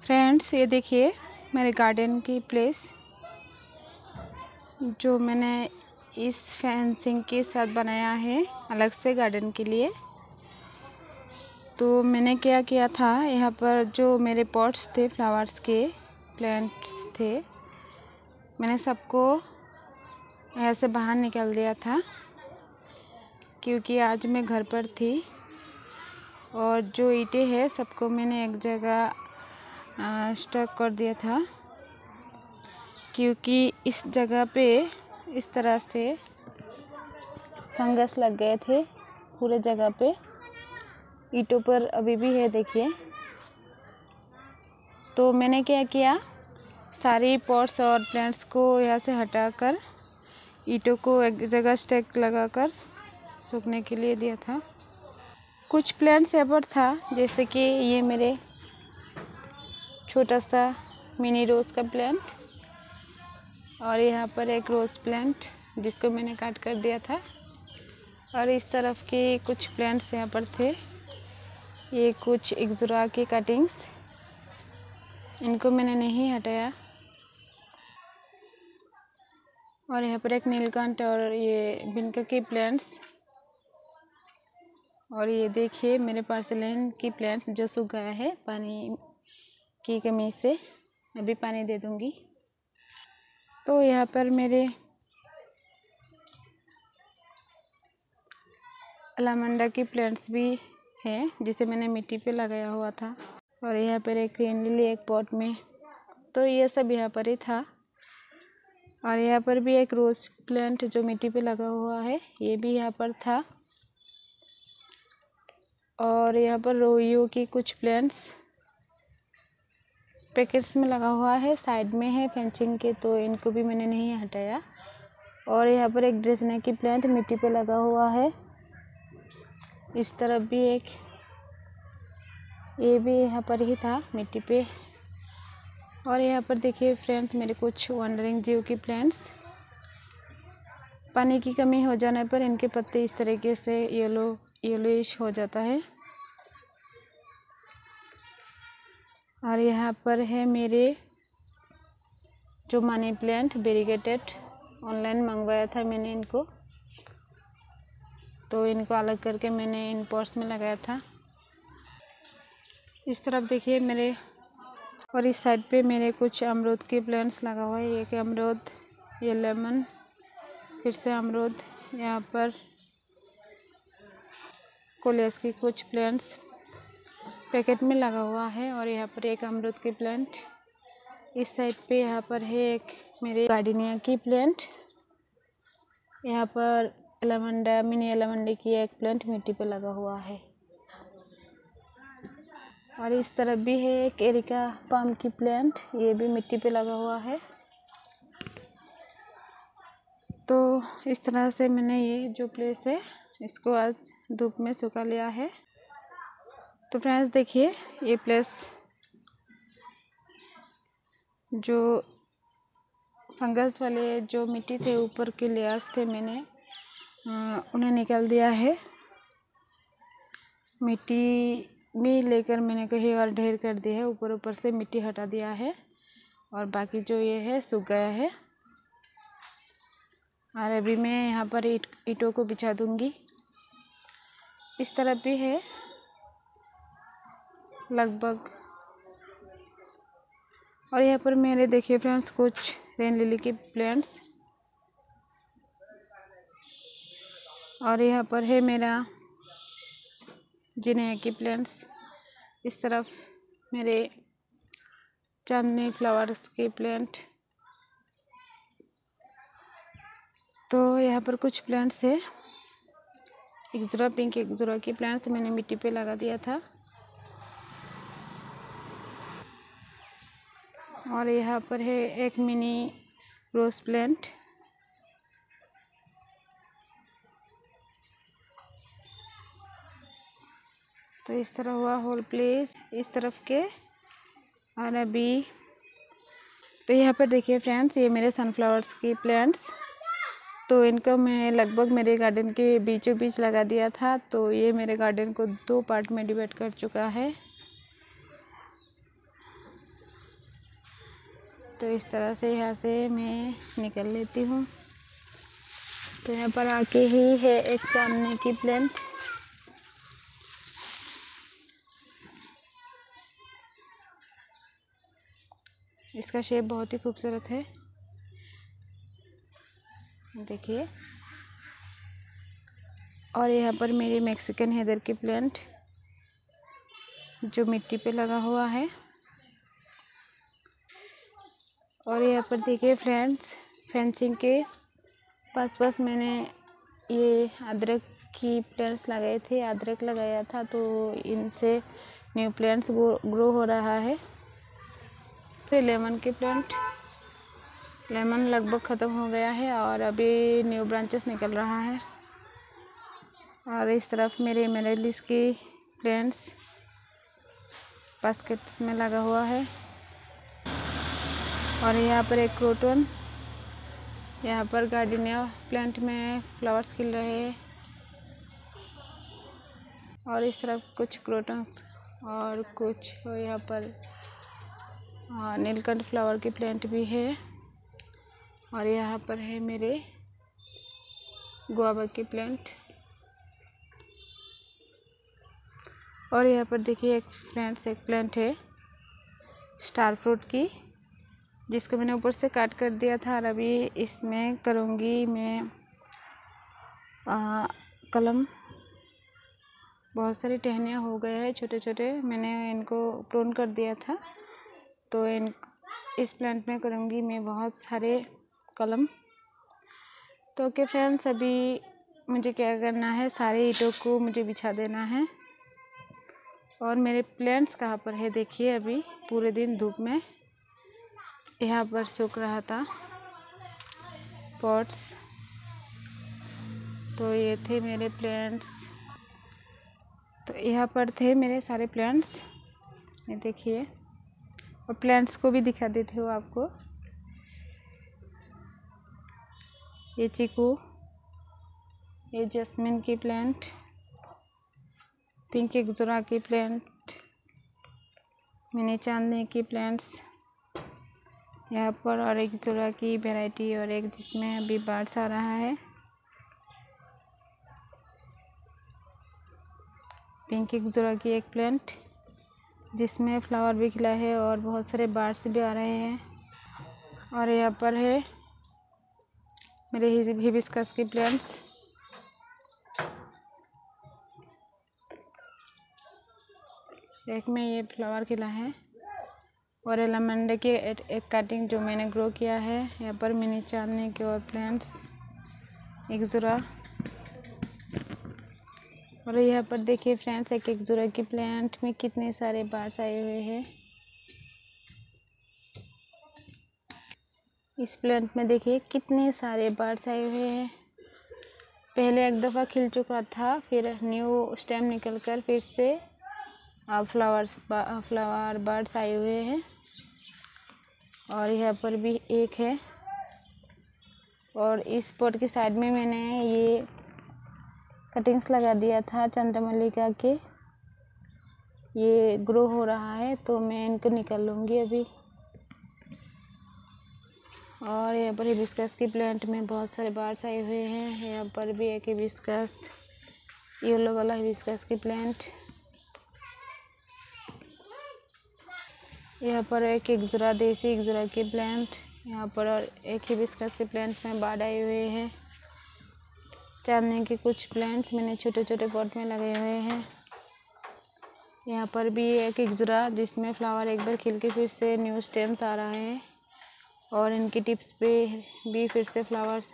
Friends, ये देखिए मेरे गार्डन की प्लेस जो मैंने इस फेंसिंग के साथ बनाया है अलग से गार्डन के लिए। तो मैंने क्या किया था, यहाँ पर जो मेरे पॉट्स थे, फ्लावर्स के प्लांट्स थे, मैंने सबको यहाँ से बाहर निकाल दिया था क्योंकि आज मैं घर पर थी। और जो ईंटें हैं सबको मैंने एक जगह स्टक कर दिया था क्योंकि इस जगह पे इस तरह से फंगस लग गए थे पूरे जगह पे। ईंटों पर अभी भी है, देखिए। तो मैंने क्या किया, सारी पॉट्स और प्लांट्स को यहाँ से हटाकर ईंटों को एक जगह स्टैक लगाकर सूखने के लिए दिया था। कुछ प्लांट्स यहाँ पर था, जैसे कि ये मेरे छोटा सा मिनी रोज़ का प्लांट, और यहाँ पर एक रोज़ प्लांट जिसको मैंने काट कर दिया था। और इस तरफ के कुछ प्लांट्स यहाँ पर थे, ये कुछ एक्जोरा की कटिंग्स, इनको मैंने नहीं हटाया। और यहाँ पर एक नीलकंठ और ये बिनका के प्लांट्स, और ये देखिए मेरे पार्सलेन की प्लांट्स जो सूख गया है पानी की कमी से। अभी पानी दे दूँगी। तो यहाँ पर मेरे अलामंडा की प्लांट्स भी हैं जिसे मैंने मिट्टी पे लगाया हुआ था। और यहाँ पर एक ग्रीन लिली एक पॉट में, तो ये सब यहाँ पर ही था। और यहाँ पर भी एक रोज़ प्लांट जो मिट्टी पे लगा हुआ है, ये भी यहाँ पर था। और यहाँ पर रोइयो की कुछ प्लांट्स पैकेट्स में लगा हुआ है, साइड में है फेंसिंग के, तो इनको भी मैंने नहीं हटाया। और यहाँ पर एक ड्रेसना की प्लांट मिट्टी पे लगा हुआ है। इस तरफ भी एक, ये भी यहाँ पर ही था मिट्टी पे। और यहाँ पर देखिए फ्रेंड्स मेरे कुछ वंडरिंग जीव की प्लांट्स, पानी की कमी हो जाने पर इनके पत्ते इस तरीके से येलोइश हो जाता है। और यहाँ पर है मेरे जो मनी प्लांट वेरीगेटेड, ऑनलाइन मंगवाया था मैंने इनको, तो इनको अलग करके मैंने इन पॉट्स में लगाया था। इस तरफ देखिए मेरे, और इस साइड पे मेरे कुछ अमरूद के प्लांट्स लगा हुआ है। एक अमरूद, ये लेमन, फिर से अमरूद, यहाँ पर कोलियस की कुछ प्लांट्स पैकेट में लगा हुआ है। और यहाँ पर एक अमरूद की प्लांट, इस साइड पे यहाँ पर है एक मेरे गार्डनिया की प्लांट, यहाँ पर एलामंडा, मिनी एलामंडा की एक प्लांट मिट्टी पे लगा हुआ है। और इस तरफ भी है एक एरिका पाम की प्लांट, ये भी मिट्टी पे लगा हुआ है। तो इस तरह से मैंने ये जो प्लेस है इसको आज धूप में सुखा लिया है। तो फ्रेंड्स देखिए ये प्लेस जो फंगस वाले जो मिट्टी थे, ऊपर के लेयर्स थे, मैंने उन्हें निकाल दिया है। मिट्टी भी लेकर मैंने कहीं और ढेर कर दिया है, ऊपर से मिट्टी हटा दिया है। और बाकी जो ये है सूख गया है। और अभी मैं यहाँ पर ईंटों को बिछा दूँगी। इस तरफ भी है लगभग। और यहाँ पर मेरे देखिए फ्रेंड्स कुछ रेन लिली के प्लांट्स, और यहाँ पर है मेरा जिनेया की प्लांट्स। इस तरफ मेरे चांदनी फ्लावर्स के प्लांट। तो यहाँ पर कुछ प्लांट्स है, एक्जोरा पिंक एक्जोरा की प्लांट्स मैंने मिट्टी पे लगा दिया था। और यहाँ पर है एक मिनी रोज़ प्लांट। तो इस तरह हुआ होल प्लेस इस तरफ के। और अभी तो यहाँ पर देखिए फ्रेंड्स ये मेरे सनफ्लावर्स की प्लांट्स, तो इनको मैं लगभग मेरे गार्डन के बीचों बीच लगा दिया था। तो ये मेरे गार्डन को 2 पार्ट में डिवाइड कर चुका है। तो इस तरह से यहाँ से मैं निकल लेती हूँ। तो यहाँ पर आके ही है एक चांदनी की प्लांट। इसका शेप बहुत ही खूबसूरत है, देखिए। और यहाँ पर मेरी मैक्सिकन हेदर की प्लांट जो मिट्टी पे लगा हुआ है। और यहाँ पर देखिए फ्रेंड्स, फेंसिंग के पास मैंने ये अदरक की प्लांट्स लगाए थे, अदरक लगाया था, तो इनसे न्यू प्लांट्स ग्रो हो रहा है। फिर लेमन की प्लांट, लेमन लगभग ख़त्म हो गया है और अभी न्यू ब्रांचेस निकल रहा है। और इस तरफ मेरे एमेरेलिस की प्लांट्स बास्केट्स में लगा हुआ है। और यहाँ पर एक क्रोटन, यहाँ पर गार्डनिया प्लांट में फ्लावर्स खिल रहे हैं। और इस तरफ कुछ क्रोटन्स और कुछ यहाँ पर नीलकंठ फ्लावर की प्लांट भी है। और यहाँ पर है मेरे गुआवा की प्लांट। और यहाँ पर देखिए एक फ्रेंड्स, एक प्लांट है स्टार फ्रूट की, जिसको मैंने ऊपर से काट कर दिया था। और अभी इसमें करूँगी मैं कलम। बहुत सारी टहनियाँ हो गए हैं छोटे छोटे, मैंने इनको प्रून कर दिया था। तो इस प्लांट में करूँगी मैं बहुत सारे कलम। तो ओके फ्रेंड्स, अभी मुझे क्या करना है, सारे ईंटों को मुझे बिछा देना है। और मेरे प्लांट्स कहाँ पर है देखिए, अभी पूरे दिन धूप में यहाँ पर सूख रहा था पॉट्स। तो ये थे मेरे प्लांट्स, तो यहाँ पर थे मेरे सारे प्लांट्स, ये देखिए। और प्लांट्स को भी दिखा देती हूँ आपको। ये चीकू, ये जैस्मिन की प्लांट, पिंक एक्जोरा की प्लांट, मिनी चांदनी की प्लांट्स यहाँ पर, और एक्जोरा की वैरायटी, और एक जिसमें अभी बर्ड्स आ रहा है, पिंक एक्जोरा की एक प्लांट जिसमें फ्लावर भी खिला है और बहुत सारे बर्ड्स भी आ रहे हैं। और यहाँ पर है मेरे हिबिस्कस की प्लांट्स। एक में ये फ्लावर खिला है। और एलामेंडा की एक कटिंग जो मैंने ग्रो किया है। यहाँ पर मिनी चांदनी के और प्लांट्स, एक्जोरा। और यहाँ पर देखिए फ्रेंड्स, एक एक्जोरा की प्लांट में कितने सारे बर्ड्स आए हुए हैं। इस प्लांट में देखिए कितने सारे बर्ड्स आए हुए हैं। पहले एक दफ़ा खिल चुका था, फिर न्यू स्टेम निकलकर फिर से फ्लावर बर्ड्स आए हुए हैं। और यहाँ पर भी एक है। और इस पॉट की साइड में मैंने ये कटिंग्स लगा दिया था चंद्रमल्लिका के, ये ग्रो हो रहा है, तो मैं इनको निकाल लूँगी अभी। और यहाँ पर हिबिस्कस की प्लांट में बहुत सारे बर्ड्स आए हुए हैं। यहाँ पर भी एक हिबिस्कस, येलो वाला हिबिस्कस की प्लांट। यहाँ पर एक एक्जोरा, देसी एक्जोरा की प्लांट। यहाँ पर और एक हिबिस्कस के प्लांट में बर्ड आए हुए हैं। चांदनी के कुछ प्लांट्स मैंने छोटे छोटे पॉट में लगे हुए हैं। यहाँ पर भी एक एक्जोरा जिसमें फ्लावर एक बार खिल के फिर से न्यू स्टेम्स आ रहा है। और इनकी टिप्स पे भी फिर से फ्लावर्स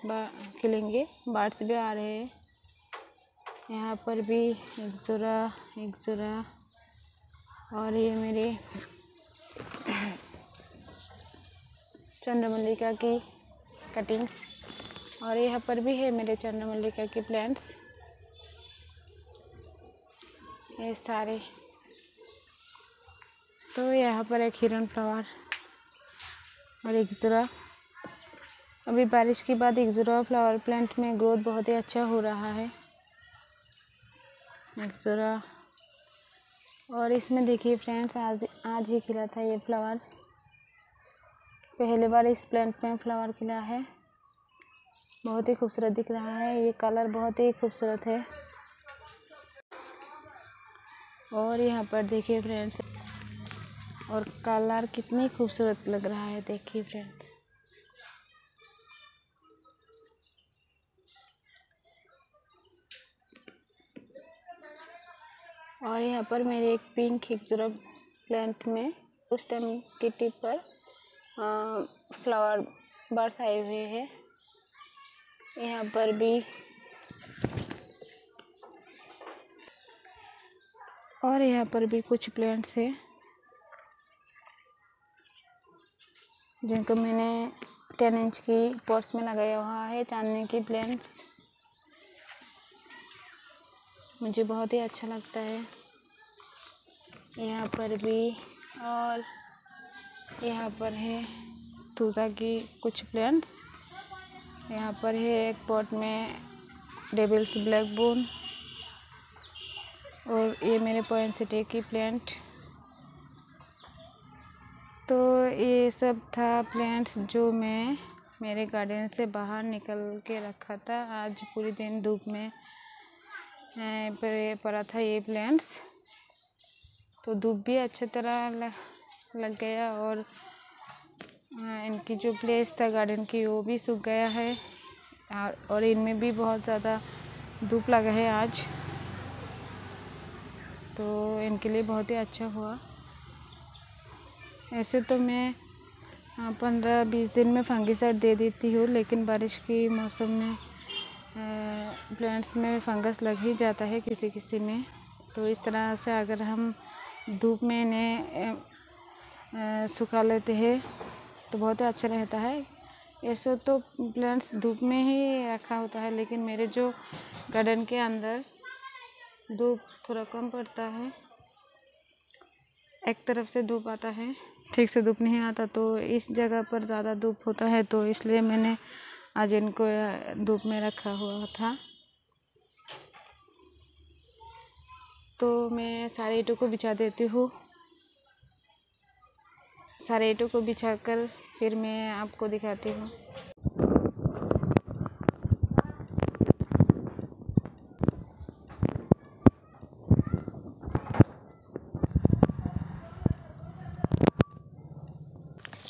खिलेंगे, बर्ड्स भी आ रहे हैं। यहाँ पर भी एक्जोरा। और ये मेरे चंद्रमल्लिका की कटिंग्स। और यहाँ पर भी है मेरे चंद्रमल्लिका की प्लांट्स, ये सारे। तो यहाँ पर एक हिरन फ्लावर और एक्जोरा। अभी बारिश के बाद एक्जोरा फ्लावर प्लांट में ग्रोथ बहुत ही अच्छा हो रहा है, एक्जोरा। और इसमें देखिए फ्रेंड्स, आज ही खिला था ये फ्लावर। पहली बार इस प्लांट में फ्लावर खिला है। बहुत ही खूबसूरत दिख रहा है। ये कलर बहुत ही खूबसूरत है। और यहाँ पर देखिए फ्रेंड्स, और कलर कितनी खूबसूरत लग रहा है, देखिए फ्रेंड्स। और यहाँ पर मेरे एक पिंक एक्जोरा प्लांट में उस टाइम की टिप पर फ्लावर बर्ड्स आए हुए हैं। यहाँ पर भी और यहाँ पर भी कुछ प्लांट्स हैं जिनको मैंने 10 इंच की पॉट्स में लगाया हुआ है। चांदनी की प्लांट्स मुझे बहुत ही अच्छा लगता है। यहाँ पर भी, और यहाँ पर है तुलसा की कुछ प्लांट्स। यहाँ पर है एक पॉट में डेविल्स ब्लैक बोन, और ये मेरे पोइनसेटिया की प्लांट। तो ये सब था प्लांट्स जो मैं मेरे गार्डन से बाहर निकल के रखा था। आज पूरे दिन धूप में पड़ा था ये प्लांट्स, तो धूप भी अच्छी तरह लग गया, और इनकी जो प्लेस था गार्डन की वो भी सूख गया है, और इनमें भी बहुत ज़्यादा धूप लगा है आज, तो इनके लिए बहुत ही अच्छा हुआ। ऐसे तो मैं 15-20 दिन में फंगिसाइड दे देती हूँ, लेकिन बारिश की मौसम में प्लांट्स में फंगस लग ही जाता है किसी किसी में। तो इस तरह से अगर हम धूप में इन्हें सुखा लेते हैं तो बहुत ही अच्छा रहता है। ऐसे तो प्लांट्स धूप में ही रखा होता है, लेकिन मेरे जो गार्डन के अंदर धूप थोड़ा कम पड़ता है, एक तरफ से धूप आता है, ठीक से धूप नहीं आता, तो इस जगह पर ज़्यादा धूप होता है, तो इसलिए मैंने आज इनको धूप में रखा हुआ था। तो मैं सारे ईंटों को बिछा देती हूँ। सारे ईंटों को बिछाकर फिर मैं आपको दिखाती हूँ।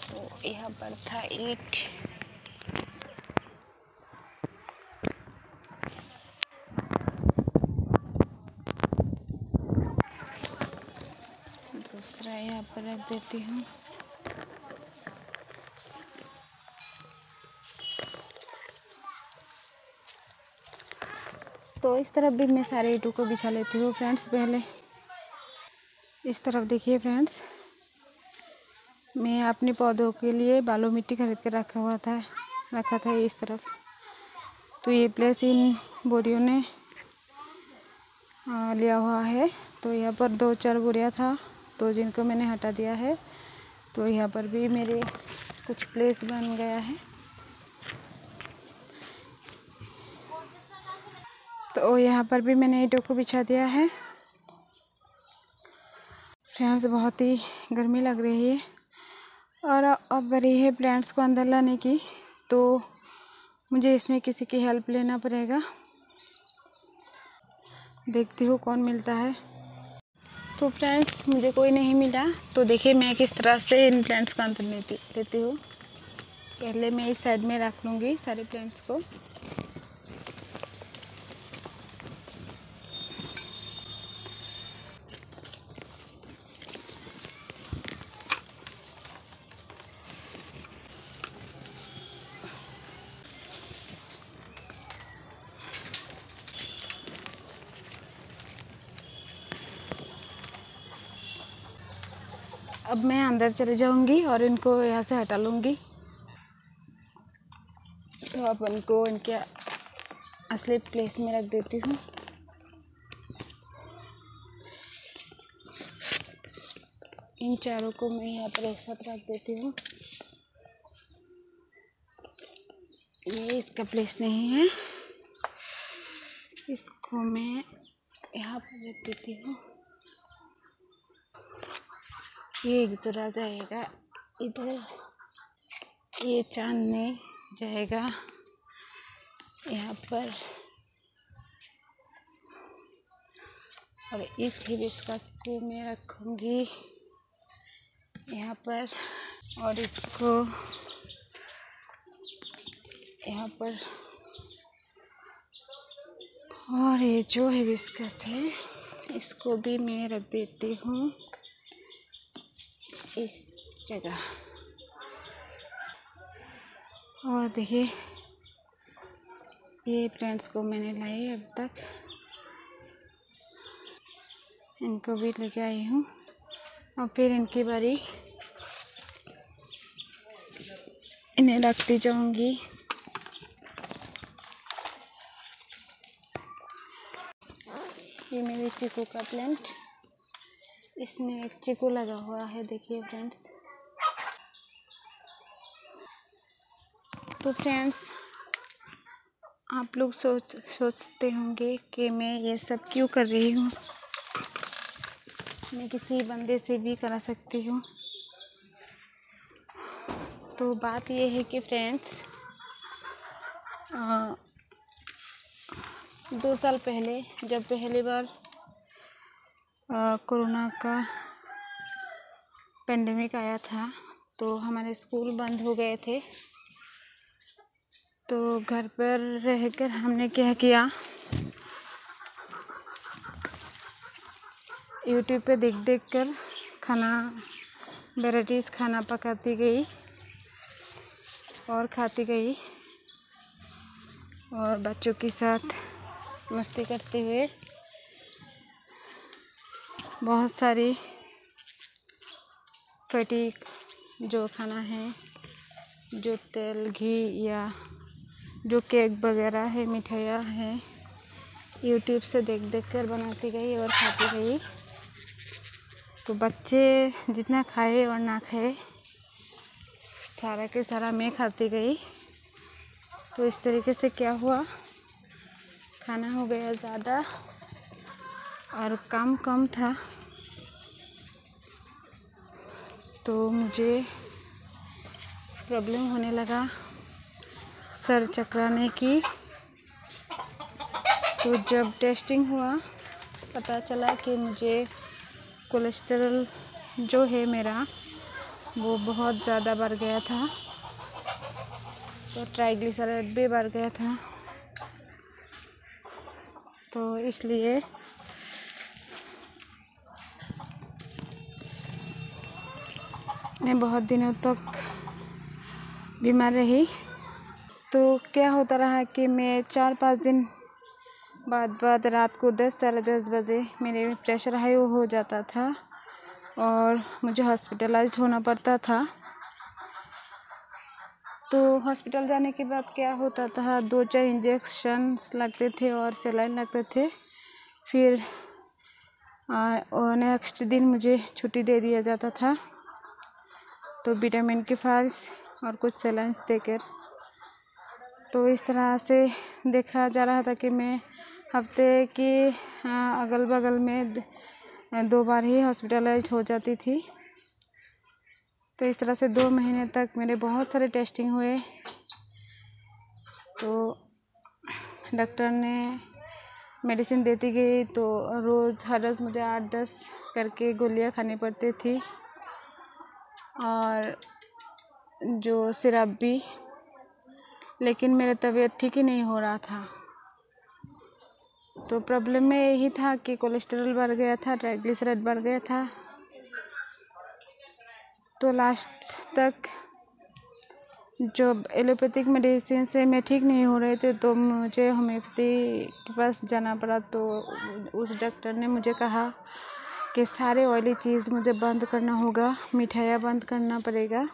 तो यहाँ पर था ईंट, दूसरा यहाँ पर रख देती हूँ। तो इस तरफ भी मैं सारे ईंटों को बिछा लेती हूँ फ्रेंड्स। पहले इस तरफ देखिए फ्रेंड्स, मैं अपने पौधों के लिए बालू मिट्टी खरीद कर रखा था इस तरफ। तो ये प्लेस इन बोरियों ने लिया हुआ है। तो यहाँ पर 2-4 बोरिया था, तो जिनको मैंने हटा दिया है। तो यहाँ पर भी मेरे कुछ प्लेस बन गया है। तो यहाँ पर भी मैंने ईंटों को बिछा दिया है। फ्रेंड्स बहुत ही गर्मी लग रही है, और अब बड़ी है प्लांट्स को अंदर लाने की, तो मुझे इसमें किसी की हेल्प लेना पड़ेगा। देखती हूँ कौन मिलता है। तो फ्रेंड्स मुझे कोई नहीं मिला, तो देखिए मैं किस तरह से इन प्लांट्स को अंदर लेती हूँ। पहले मैं इस साइड में रख लूँगी सारे प्लांट्स को। अब मैं अंदर चले जाऊंगी और इनको यहाँ से हटा लूँगी। तो अब इनको इनके असली प्लेस में रख देती हूँ। इन चारों को मैं यहाँ पर एक साथ रख देती हूँ। ये इसका प्लेस नहीं है, इसको मैं यहाँ पर रख देती हूँ। ये एक जरा जाएगा इधर, ये छानने जाएगा यहाँ पर, और इस हिबिस्कस को मैं रखूँगी यहाँ पर, और इसको यहाँ पर, और ये जो हिबिस्कस है इसको भी मैं रख देती हूँ इस जगह। और देखिए ये प्लांट्स को मैंने लाई अब तक, इनको भी लेके आई हूँ और फिर इनकी बारी इन्हें रखती जाऊंगी। ये मेरे चीकू का प्लांट, इसमें एक चीकू लगा हुआ है, देखिए फ्रेंड्स। तो फ्रेंड्स आप लोग सोचते होंगे कि मैं ये सब क्यों कर रही हूँ, मैं किसी बंदे से भी करा सकती हूँ। तो बात ये है कि फ्रेंड्स 2 साल पहले जब पहली बार कोरोना का पेंडेमिक आया था तो हमारे स्कूल बंद हो गए थे। तो घर पर रहकर हमने क्या किया, यूट्यूब पे देख कर खाना वैराइटीज़ खाना पकाती गई और खाती गई, और बच्चों के साथ मस्ती करते हुए बहुत सारी फैटी जो खाना है, जो तेल घी या जो केक वगैरह है, मिठाइयाँ हैं, यूट्यूब से देख कर बनाती गई और खाती गई। तो बच्चे जितना खाए और ना खाए सारा के सारा मैं खाती गई। तो इस तरीके से क्या हुआ, खाना हो गया ज़्यादा और काम कम था। तो मुझे प्रॉब्लम होने लगा सर चकराने की। तो जब टेस्टिंग हुआ पता चला कि मुझे कोलेस्ट्रॉल जो है मेरा वो बहुत ज़्यादा बढ़ गया था, तो ट्राइग्लिसराइड भी बढ़ गया था। तो इसलिए मैं बहुत दिनों तक बीमार रही। तो क्या होता रहा कि मैं 4-5 दिन बाद रात को 10 साढ़े 10 बजे मेरे प्रेशर हाई हो जाता था और मुझे हॉस्पिटलाइज्ड होना पड़ता था। तो हॉस्पिटल जाने के बाद क्या होता था, 2-4 इंजेक्शन्स लगते थे और सलाइन लगते थे। फिर नेक्स्ट दिन मुझे छुट्टी दे दिया जाता था, तो विटामिन के फाइल्स और कुछ सलाइन्स देकर। तो इस तरह से देखा जा रहा था कि मैं हफ्ते के अगल बगल में 2 बार ही हॉस्पिटलाइज्ड हो जाती थी। तो इस तरह से 2 महीने तक मेरे बहुत सारे टेस्टिंग हुए। तो डॉक्टर ने मेडिसिन देती गई, तो हर रोज़ मुझे 8-10 करके गोलियां खानी पड़ती थी और जो सिरप भी, लेकिन मेरा तबीयत ठीक ही नहीं हो रहा था। तो प्रॉब्लम में यही था कि कोलेस्ट्रॉल बढ़ गया था, ट्राइग्लिसराइड बढ़ गया था। तो लास्ट तक जो एलोपैथिक मेडिसिन से मैं ठीक नहीं हो रहे थे, तो मुझे होम्योपैथी के पास जाना पड़ा। तो उस डॉक्टर ने मुझे कहा कि सारे ऑयली चीज़ मुझे बंद करना होगा, मिठाइयाँ बंद करना पड़ेगा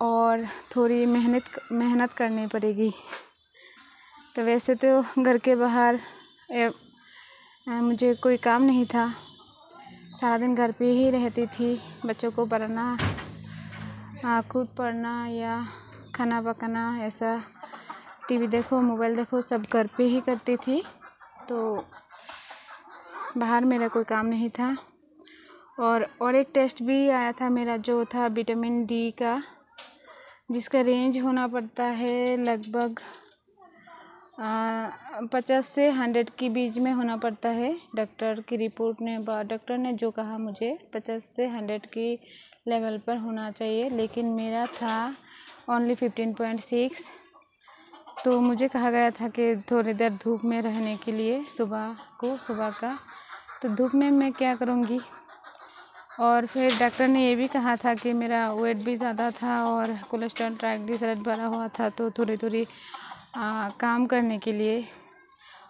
और थोड़ी मेहनत करनी पड़ेगी। तो वैसे तो घर के बाहर मुझे कोई काम नहीं था, सारा दिन घर पे ही रहती थी, बच्चों को पढ़ाना, खुद पढ़ना या खाना पकाना, ऐसा टीवी देखो, मोबाइल देखो, सब घर पे ही करती थी। तो बाहर मेरा कोई काम नहीं था। और एक टेस्ट भी आया था मेरा, जो था विटामिन डी का। जिसका रेंज होना पड़ता है लगभग 50 से 100 के बीच में होना पड़ता है। डॉक्टर ने जो कहा मुझे 50 से 100 की लेवल पर होना चाहिए, लेकिन मेरा था ओनली 15.6। तो मुझे कहा गया था कि थोड़ी देर धूप में रहने के लिए सुबह का, तो धूप में मैं क्या करूँगी। और फिर डॉक्टर ने ये भी कहा था कि मेरा वेट भी ज़्यादा था और कोलेस्ट्रॉल ट्राइग्लिसराइड बढ़ा हुआ था, तो थोड़ी काम करने के लिए,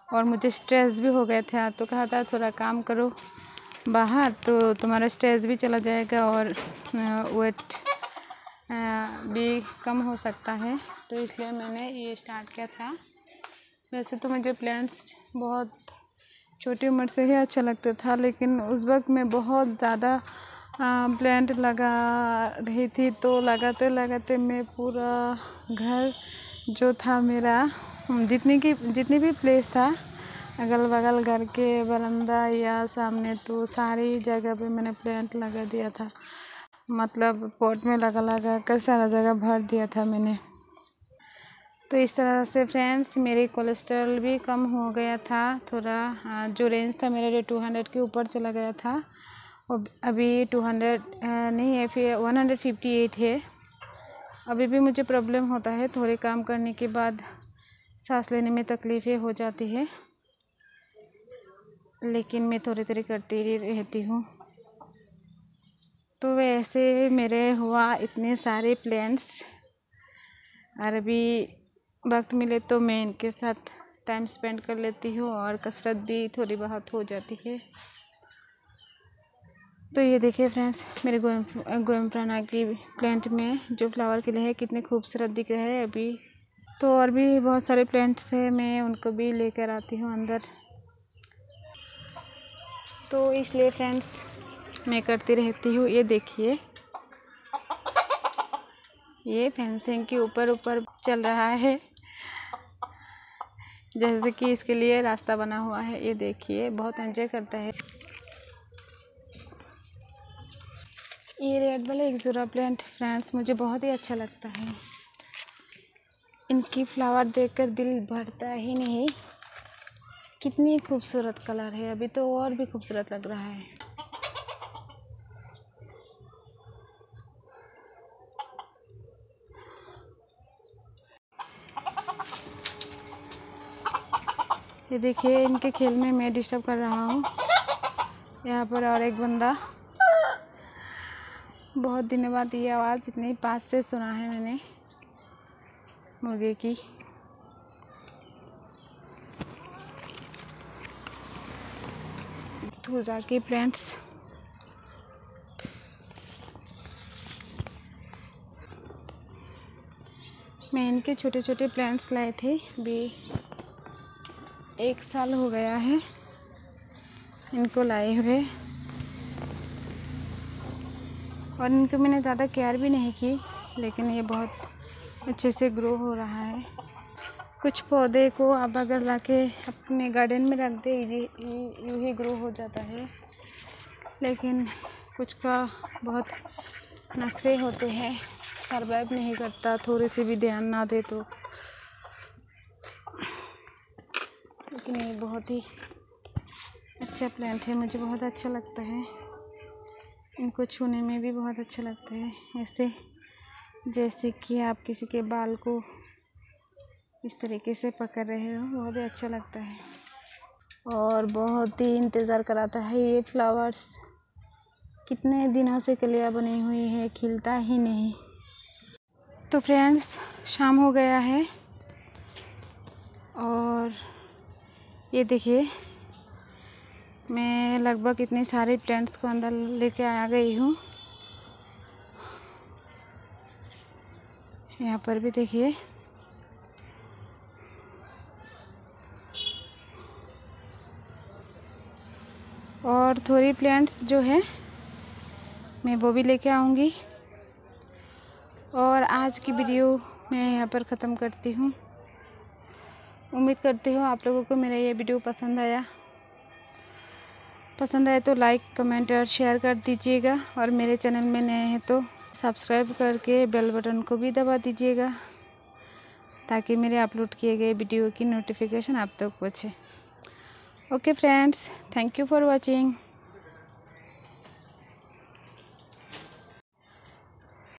और मुझे स्ट्रेस भी हो गया था। तो कहा था थोड़ा काम करो बाहर तो तुम्हारा स्ट्रेस भी चला जाएगा और वेट भी कम हो सकता है। तो इसलिए मैंने ये स्टार्ट किया था। वैसे तो मुझे प्लांट्स बहुत छोटी उम्र से ही अच्छा लगता था, लेकिन उस वक्त मैं बहुत ज़्यादा प्लांट लगा रही थी। तो लगाते मैं पूरा घर जो था मेरा, जितनी भी प्लेस था अगल बगल घर के बरामदा या सामने, तो सारी जगह पे मैंने प्लांट लगा दिया था। मतलब पॉट में लगा कर सारा जगह भर दिया था मैंने। तो इस तरह से फ्रेंड्स मेरी कोलेस्ट्रॉल भी कम हो गया था। थोड़ा जो रेंज था मेरा 200 के ऊपर चला गया था, और अभी 200 नहीं है, फिर 158 है। अभी भी मुझे प्रॉब्लम होता है, थोड़े काम करने के बाद सांस लेने में तकलीफ़ें हो जाती है, लेकिन मैं थोड़ी करती ही रहती हूँ। तो वैसे मेरे हुआ इतने सारे प्लांट्स, और अभी वक्त मिले तो मैं इनके साथ टाइम स्पेंड कर लेती हूँ और कसरत भी थोड़ी बहुत हो जाती है। तो ये देखिए फ्रेंड्स, मेरे गोयमप्राना की प्लांट में जो फ्लावर खिले हैं कितने खूबसूरत दिख रहे हैं अभी। तो और भी बहुत सारे प्लांट्स हैं, मैं उनको भी लेकर आती हूँ अंदर। तो इसलिए फ्रेंड्स मैं करती रहती हूँ। ये देखिए, ये फेंसिंग के ऊपर चल रहा है, जैसे कि इसके लिए रास्ता बना हुआ है। ये देखिए, बहुत एंजॉय करता है। ये रेड वाला एक्सोरा प्लांट फ्रेंड्स मुझे बहुत ही अच्छा लगता है। इनकी फ्लावर देखकर दिल भरता ही नहीं। कितनी खूबसूरत कलर है, अभी तो और भी खूबसूरत लग रहा है। ये देखिए, इनके खेल में मैं डिस्टर्ब कर रहा हूँ। यहाँ पर और एक बंदा, बहुत दिनों बाद ये आवाज़ इतनी पास से सुना है मैंने मुर्गे की। थूजा के प्लांट्स, मैं इनके छोटे प्लांट्स लाए थे। अभी 1 साल हो गया है इनको लाए हुए, और इनको मैंने ज़्यादा केयर भी नहीं की, लेकिन ये बहुत अच्छे से ग्रो हो रहा है। कुछ पौधे को आप अगर लाके अपने गार्डन में रख दे यूँ ही ग्रो हो जाता है, लेकिन कुछ का बहुत नखरे होते हैं, सरवाइव नहीं करता थोड़े से भी ध्यान ना दे तो। लेकिन ये बहुत ही अच्छा प्लांट है, मुझे बहुत अच्छा लगता है। इनको छूने में भी बहुत अच्छा लगता है, ऐसे जैसे कि आप किसी के बाल को इस तरीके से पकड़ रहे हो, बहुत ही अच्छा लगता है। और बहुत ही इंतज़ार कराता है ये फ्लावर्स। कितने दिनों से कलियां बनी हुई है, खिलता ही नहीं। तो फ्रेंड्स शाम हो गया है, और ये देखिए मैं लगभग इतने सारे प्लांट्स को अंदर लेके आ गई हूँ। यहाँ पर भी देखिए, और थोड़ी प्लांट्स जो है मैं वो भी लेके आऊँगी। और आज की वीडियो मैं यहाँ पर ख़त्म करती हूँ। उम्मीद करती हूँ आप लोगों को मेरा ये वीडियो पसंद आया। पसंद आए तो लाइक कमेंट और शेयर कर दीजिएगा, और मेरे चैनल में नए हैं तो सब्सक्राइब करके बेल बटन को भी दबा दीजिएगा ताकि मेरे अपलोड किए गए वीडियो की नोटिफिकेशन आप तक पहुँचे। Okay friends, thank you for watching.